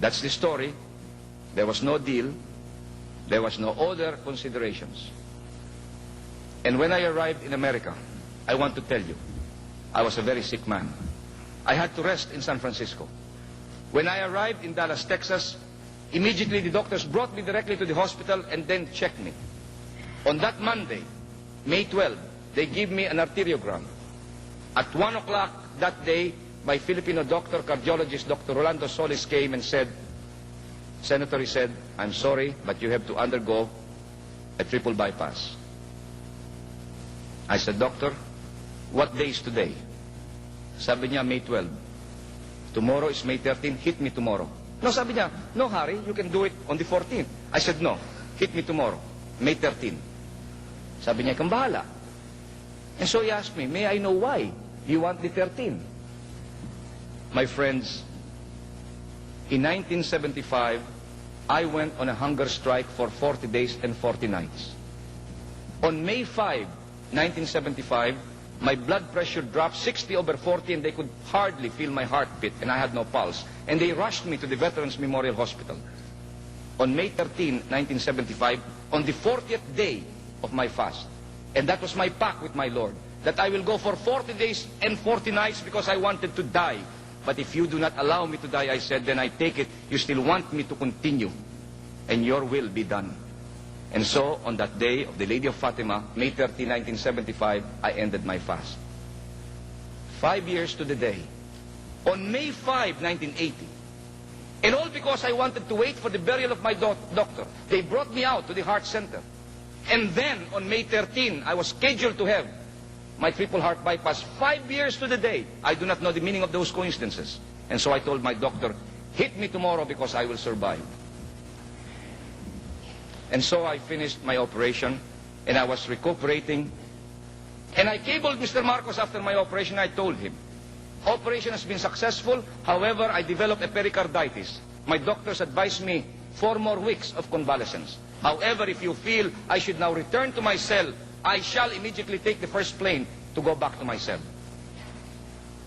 That's the story. There was no deal. There was no other considerations. And when I arrived in America, I want to tell you, I was a very sick man. I had to rest in San Francisco. When I arrived in Dallas, Texas, immediately the doctors brought me directly to the hospital and then checked me. On that Monday, May 12, they gave me an arteriogram. At 1 o'clock that day, my Filipino doctor, cardiologist, Dr. Rolando Solis, came and said, Senator, he said, I'm sorry, but you have to undergo a triple bypass. I said, Doctor, what day is today? Sabi niya, May 12. Tomorrow is May 13, hit me tomorrow. No, sabi niya, no hurry, you can do it on the 14th. I said, no, hit me tomorrow, May 13. Sabi niya, kang bahala. And so he asked me, may I know why you want the 13? My friends, in 1975, I went on a hunger strike for 40 days and 40 nights. On May 5, 1975, my blood pressure dropped 60/40 and they could hardly feel my heartbeat and I had no pulse. And they rushed me to the Veterans Memorial Hospital. On May 13, 1975, on the 40th day of my fast, and that was my pact with my Lord, that I will go for 40 days and 40 nights because I wanted to die. But if you do not allow me to die, I said, then I take it, you still want me to continue, and your will be done. And so, on that day of the Lady of Fatima, May 30, 1975, I ended my fast. 5 years to the day. On May 5, 1980, and all because I wanted to wait for the burial of my doctor, they brought me out to the heart center. And then, on May 13, I was scheduled to have my triple heart bypass. 5 years to the day. I do not know the meaning of those coincidences. And so I told my doctor, hit me tomorrow because I will survive. And so I finished my operation, and I was recuperating. And I cabled Mr. Marcos after my operation. I told him, operation has been successful. However, I developed a pericarditis. My doctors advised me 4 more weeks of convalescence. However, if you feel I should now return to my cell, I shall immediately take the first plane to go back to my cell.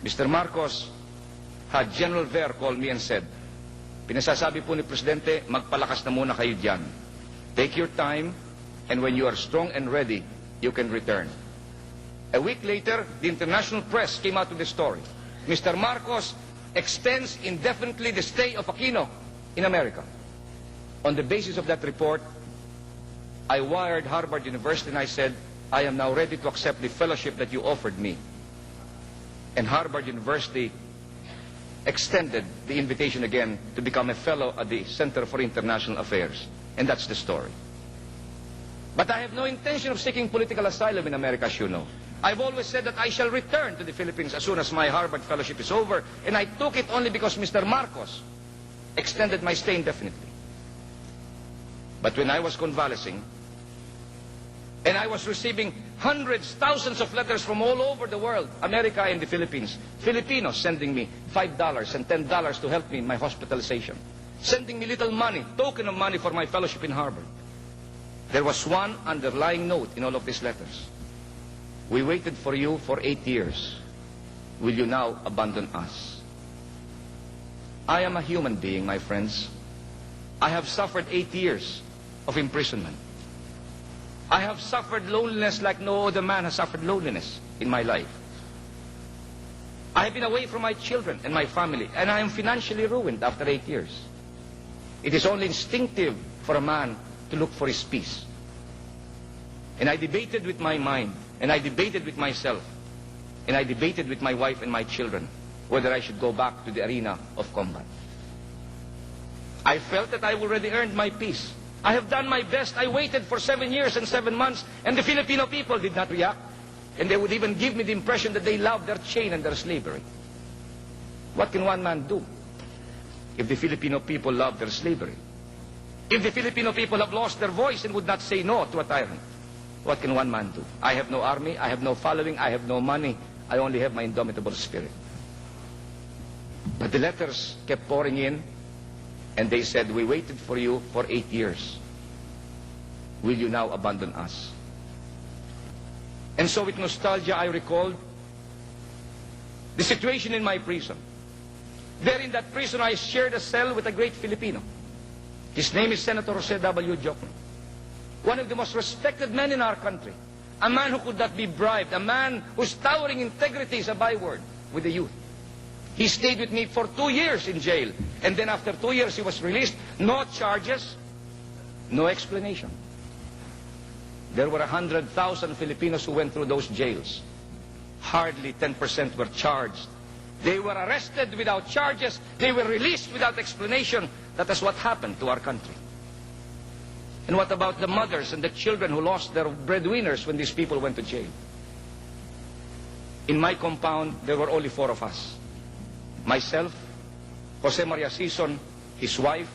Mr. Marcos had General Ver call me and said, pinasasabi po ni Presidente, magpalakas na muna kayo dyan. Take your time, and when you are strong and ready, you can return. A week later, the international press came out with the story. Mr. Marcos extends indefinitely the stay of Aquino in America. On the basis of that report, I wired Harvard University and I said, I am now ready to accept the fellowship that you offered me. And Harvard University extended the invitation again to become a fellow at the Center for International Affairs. And that's the story. But I have no intention of seeking political asylum in America, as you know. I've always said that I shall return to the Philippines as soon as my Harvard fellowship is over, and I took it only because Mr. Marcos extended my stay indefinitely. But when I was convalescing, and I was receiving hundreds, thousands of letters from all over the world, America and the Philippines, Filipinos sending me $5 and $10 to help me in my hospitalization, sending me little money, token of money for my fellowship in Harvard. There was one underlying note in all of these letters. We waited for you for 8 years. Will you now abandon us? I am a human being, my friends. I have suffered 8 years of imprisonment. I have suffered loneliness like no other man has suffered loneliness in my life. I have been away from my children and my family, and I am financially ruined after 8 years. It is only instinctive for a man to look for his peace. And I debated with my mind, and I debated with myself, and I debated with my wife and my children whether I should go back to the arena of combat. I felt that I already earned my peace. I have done my best. I waited for 7 years and 7 months, and the Filipino people did not react. And they would even give me the impression that they loved their chain and their slavery. What can one man do if the Filipino people love their slavery? If the Filipino people have lost their voice and would not say no to a tyrant, what can one man do? I have no army, I have no following, I have no money, I only have my indomitable spirit. But the letters kept pouring in, and they said, we waited for you for 8 years. Will you now abandon us? And so with nostalgia, I recalled the situation in my prison. There in that prison, I shared a cell with a great Filipino. His name is Senator Jose W. Joco, one of the most respected men in our country, a man who could not be bribed, a man whose towering integrity is a byword with the youth. He stayed with me for 2 years in jail, and then after 2 years he was released. No charges, no explanation. There were 100,000 Filipinos who went through those jails. Hardly 10% were charged. They were arrested without charges. They were released without explanation. That is what happened to our country. And what about the mothers and the children who lost their breadwinners when these people went to jail? In my compound, there were only 4 of us. Myself, Jose Maria Sison, his wife,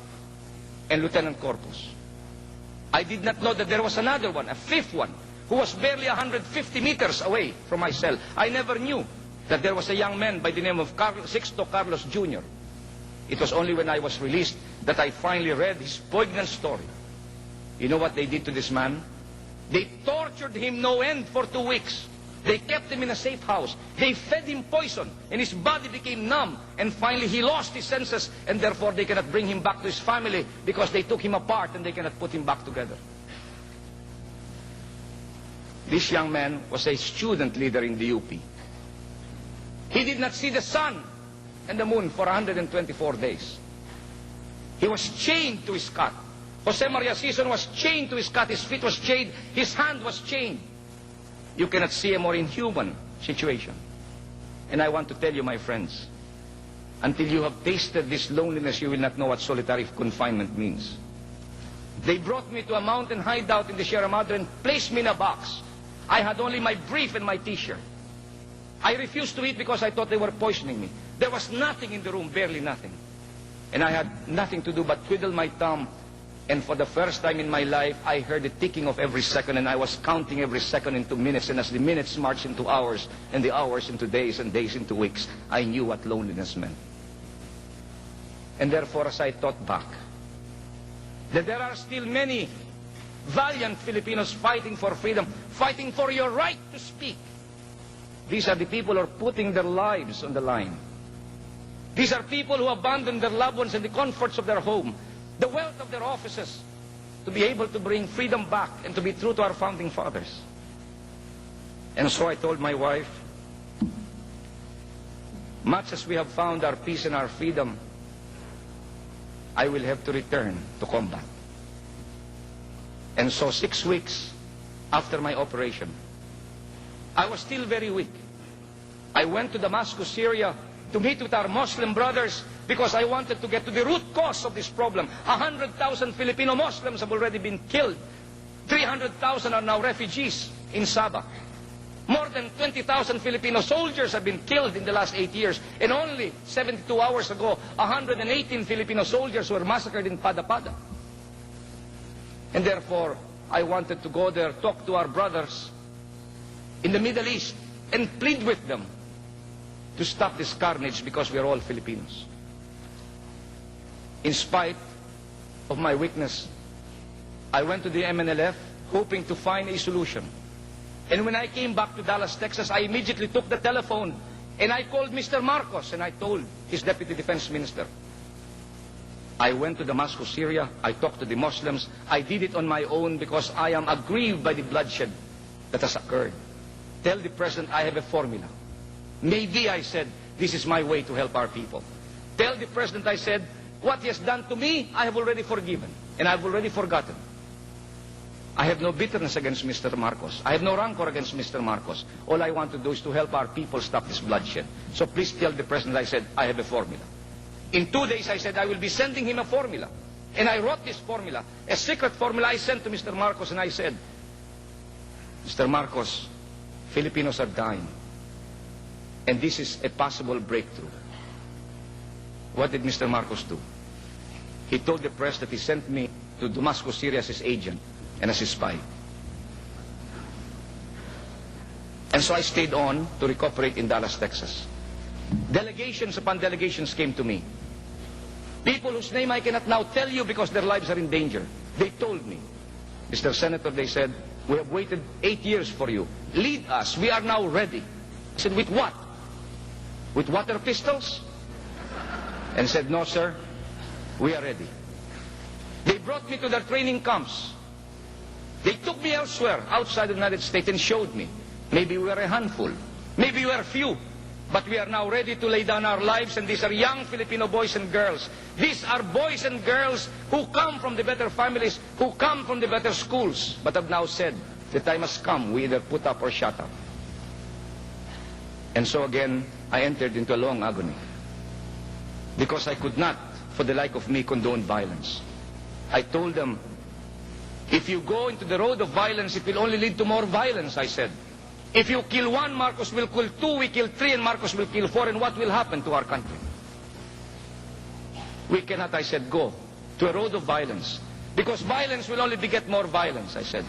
and Lieutenant Corpus. I did not know that there was another one, a 5th one, who was barely 150 meters away from my cell. I never knew that there was a young man by the name of Sixto Carlos Jr. It was only when I was released that I finally read his poignant story. You know what they did to this man? They tortured him no end for 2 weeks. They kept him in a safe house. They fed him poison, and his body became numb. And finally, he lost his senses, and therefore they cannot bring him back to his family because they took him apart and they cannot put him back together. This young man was a student leader in the UP. He did not see the sun and the moon for 124 days. He was chained to his cot. Jose Maria Sison was chained to his cot. His feet was chained. His hand was chained. You cannot see a more inhuman situation. And I want to tell you, my friends, until you have tasted this loneliness, you will not know what solitary confinement means. They brought me to a mountain hideout in the Sierra Madre and placed me in a box. I had only my brief and my t-shirt. I refused to eat because I thought they were poisoning me. There was nothing in the room, barely nothing. And I had nothing to do but twiddle my thumb. And for the first time in my life, I heard the ticking of every second, and I was counting every second into minutes. And as the minutes marched into hours, and the hours into days, and days into weeks, I knew what loneliness meant. And therefore, as I thought back, that there are still many valiant Filipinos fighting for freedom, fighting for your right to speak. These are the people who are putting their lives on the line. These are people who abandon their loved ones and the comforts of their home, the wealth of their offices, to be able to bring freedom back and to be true to our founding fathers. And so I told my wife, much as we have found our peace and our freedom, I will have to return to combat. And so 6 weeks after my operation, I was still very weak. I went to Damascus, Syria, to meet with our Muslim brothers because I wanted to get to the root cause of this problem. 100,000 Filipino Muslims have already been killed. 300,000 are now refugees in Sabah. More than 20,000 Filipino soldiers have been killed in the last 8 years. And only 72 hours ago, 118 Filipino soldiers were massacred in Pada-Pada. And therefore, I wanted to go there, talk to our brothers in the Middle East, and plead with them to stop this carnage because we are all Filipinos. In spite of my weakness, I went to the MNLF hoping to find a solution. And when I came back to Dallas, Texas, I immediately took the telephone and I called Mr. Marcos and I told his Deputy Defense Minister. I went to Damascus, Syria. I talked to the Muslims. I did it on my own because I am aggrieved by the bloodshed that has occurred. Tell the President I have a formula. Maybe, I said, this is my way to help our people. Tell the President, I said, what he has done to me, I have already forgiven. And I've already forgotten. I have no bitterness against Mr. Marcos. I have no rancor against Mr. Marcos. All I want to do is to help our people stop this bloodshed. So please tell the President, I said, I have a formula. In 2 days, I said, I will be sending him a formula. And I wrote this formula, a secret formula I sent to Mr. Marcos, and I said, Mr. Marcos, Filipinos are dying. And this is a possible breakthrough. What did Mr. Marcos do? He told the press that he sent me to Damascus, Syria as his agent and as his spy. And so I stayed on to recuperate in Dallas, Texas. Delegations upon delegations came to me. People whose name I cannot now tell you because their lives are in danger. They told me, Mr. Senator, they said, we have waited 8 years for you. Lead us. We are now ready. I said, with what? With water pistols? and said, no, sir, we are ready. They brought me to their training camps. They took me elsewhere, outside the United States, and showed me. Maybe we are a handful. Maybe we are few. But we are now ready to lay down our lives, and these are young Filipino boys and girls. These are boys and girls who come from the better families, who come from the better schools, but have now said, the time has come, we either put up or shut up. And so again, I entered into a long agony. Because I could not, for the like of me, condone violence. I told them, if you go into the road of violence, it will only lead to more violence, I said. If you kill one, Marcos will kill two, we kill three, and Marcos will kill four, and what will happen to our country? We cannot, I said, go to a road of violence. Because violence will only beget more violence, I said.